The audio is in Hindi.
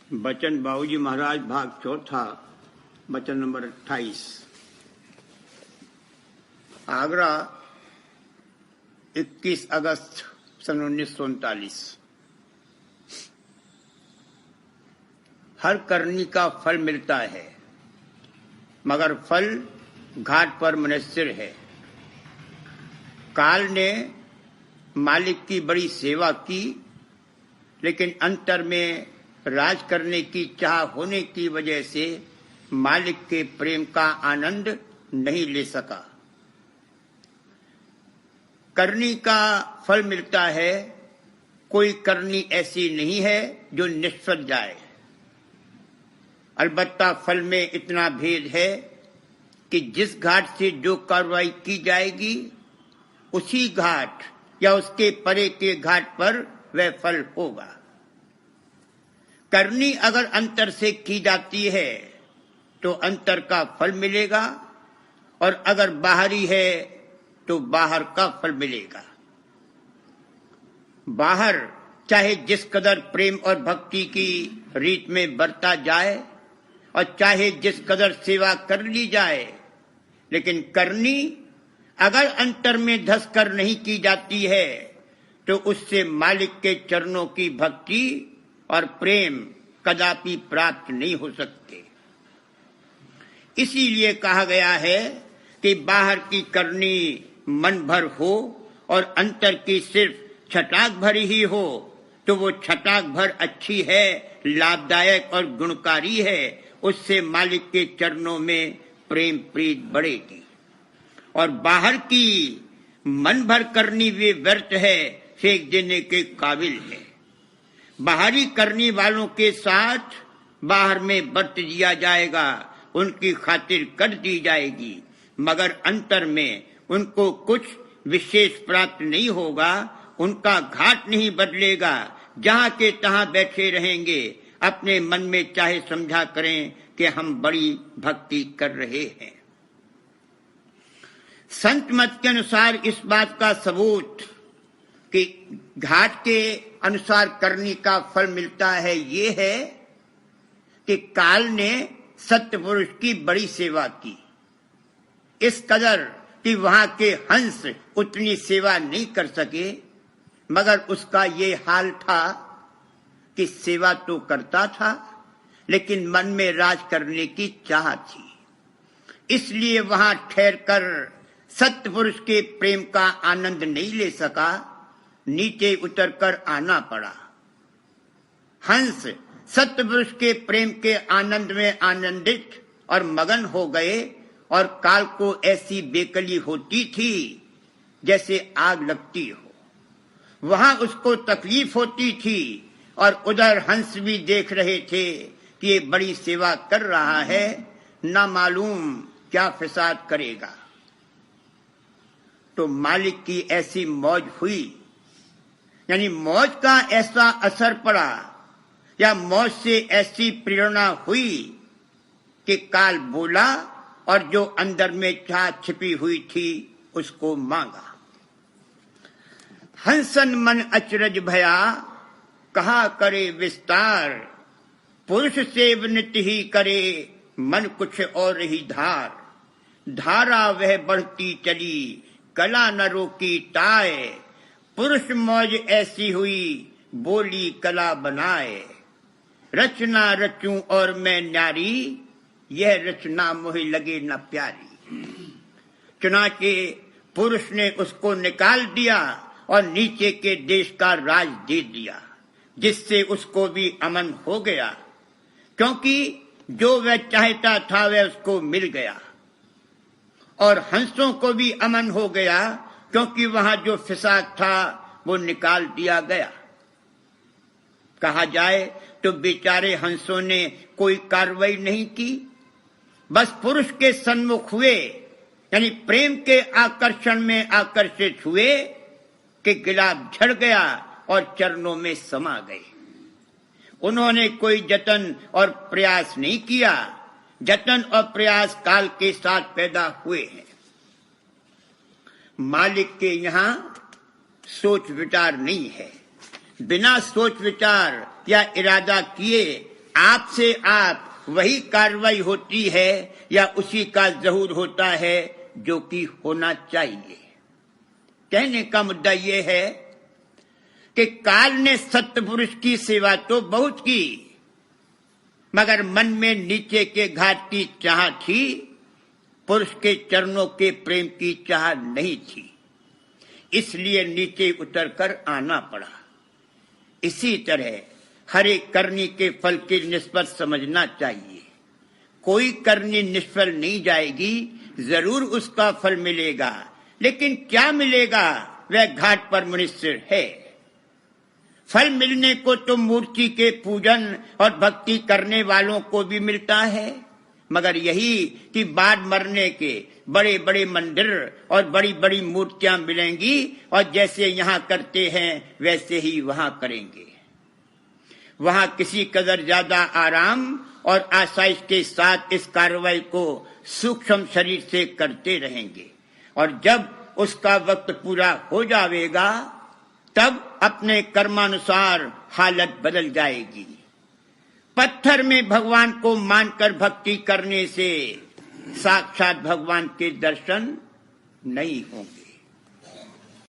बचन बाबूजी महाराज भाग चौथा वचन नंबर 28। आगरा 21 अगस्त सन 1939। हर करनी का फल मिलता है, मगर फल घाट पर मुनस्सिर है। काल ने मालिक की बड़ी सेवा की, लेकिन अंतर में राज करने की चाह होने की वजह से मालिक के प्रेम का आनंद नहीं ले सका। करनी का फल मिलता है, कोई करनी ऐसी नहीं है जो निष्फल जाए। अलबत्ता फल में इतना भेद है कि जिस घाट से जो कार्रवाई की जाएगी, उसी घाट या उसके परे के घाट पर वह फल होगा। करनी अगर अंतर से की जाती है तो अंतर का फल मिलेगा, और अगर बाहरी है तो बाहर का फल मिलेगा। बाहर चाहे जिस कदर प्रेम और भक्ति की रीत में बरता जाए और चाहे जिस कदर सेवा कर ली जाए, लेकिन करनी अगर अंतर में धस कर नहीं की जाती है तो उससे मालिक के चरणों की भक्ति और प्रेम कदापि प्राप्त नहीं हो सकते। इसीलिए कहा गया है कि बाहर की करनी मन भर हो और अंतर की सिर्फ छटाक भर ही हो तो वो छटाक भर अच्छी है, लाभदायक और गुणकारी है। उससे मालिक के चरणों में प्रेम प्रीत बढ़ेगी। और बाहर की मन भर करनी वे व्यर्थ है, फेंक देने के काबिल है। बाहरी करने वालों के साथ बाहर में बरत दिया जाएगा, उनकी खातिर कर दी जाएगी, मगर अंतर में उनको कुछ विशेष प्राप्त नहीं होगा। उनका घाट नहीं बदलेगा, जहां के तहां बैठे रहेंगे। अपने मन में चाहे समझा करें कि हम बड़ी भक्ति कर रहे हैं। संत मत के अनुसार इस बात का सबूत कि घाट के अनुसार करनी का फल मिलता है, ये है कि काल ने सत्य पुरुष की बड़ी सेवा की, इस कदर कि वहां के हंस उतनी सेवा नहीं कर सके। मगर उसका ये हाल था कि सेवा तो करता था, लेकिन मन में राज करने की चाह थी। इसलिए वहां ठहरकर सत्य पुरुष के प्रेम का आनंद नहीं ले सका, नीचे उतरकर आना पड़ा। हंस सत्य पुरुष के प्रेम के आनंद में आनंदित और मगन हो गए, और काल को ऐसी बेकली होती थी जैसे आग लगती हो। वहां उसको तकलीफ होती थी, और उधर हंस भी देख रहे थे कि ये बड़ी सेवा कर रहा है, ना मालूम क्या फिसाद करेगा। तो मालिक की ऐसी मौज हुई, यानी मौज का ऐसा असर पड़ा या मौज से ऐसी प्रेरणा हुई कि काल बोला और जो अंदर में चाह छिपी हुई थी उसको मांगा। हंसन मन अचरज भया, कहा करे विस्तार। पुरुष से विनती ही करे, मन कुछ और ही धार। धारा वह बढ़ती चली, कला न रोकी टाए। पुरुष मौज ऐसी हुई, बोली कला बनाए। रचना रचूं और मैं न्यारी, यह रचना मोहि लगे न प्यारी। चुना के पुरुष ने उसको निकाल दिया और नीचे के देश का राज दे दिया, जिससे उसको भी अमन हो गया, क्योंकि जो वह चाहता था वह उसको मिल गया। और हंसों को भी अमन हो गया, क्योंकि वहां जो फिसाद था वो निकाल दिया गया। कहा जाए तो बेचारे हंसों ने कोई कार्रवाई नहीं की, बस पुरुष के सन्मुख हुए, यानी प्रेम के आकर्षण में आकर्षित हुए कि गिलाब झड़ गया और चरणों में समा गए। उन्होंने कोई जतन और प्रयास नहीं किया। जतन और प्रयास काल के साथ पैदा हुए हैं। मालिक के यहां सोच विचार नहीं है। बिना सोच विचार या इरादा किए आपसे आप वही कार्रवाई होती है या उसी का ज़हूर होता है जो कि होना चाहिए। कहने का मुद्दा यह है कि काल ने सत्पुरुष की सेवा तो बहुत की, मगर मन में नीचे के घाट की चाह थी, पुरुष के चरणों के प्रेम की चाह नहीं थी, इसलिए नीचे उतरकर आना पड़ा। इसी तरह हर एक करनी के फल के निष्फल समझना चाहिए। कोई करनी निष्फल नहीं जाएगी, जरूर उसका फल मिलेगा, लेकिन क्या मिलेगा वह घाट पर मनुष्य है। फल मिलने को तो मूर्ति के पूजन और भक्ति करने वालों को भी मिलता है, मगर यही कि बाद मरने के बड़े बड़े मंदिर और बड़ी बड़ी मूर्तियां मिलेंगी और जैसे यहाँ करते हैं वैसे ही वहां करेंगे। वहां किसी कदर ज्यादा आराम और आसाइश के साथ इस कार्रवाई को सूक्ष्म शरीर से करते रहेंगे, और जब उसका वक्त पूरा हो जाएगा तब अपने कर्मानुसार हालत बदल जाएगी। पत्थर में भगवान को मानकर भक्ति करने से साक्षात भगवान के दर्शन नहीं होंगे।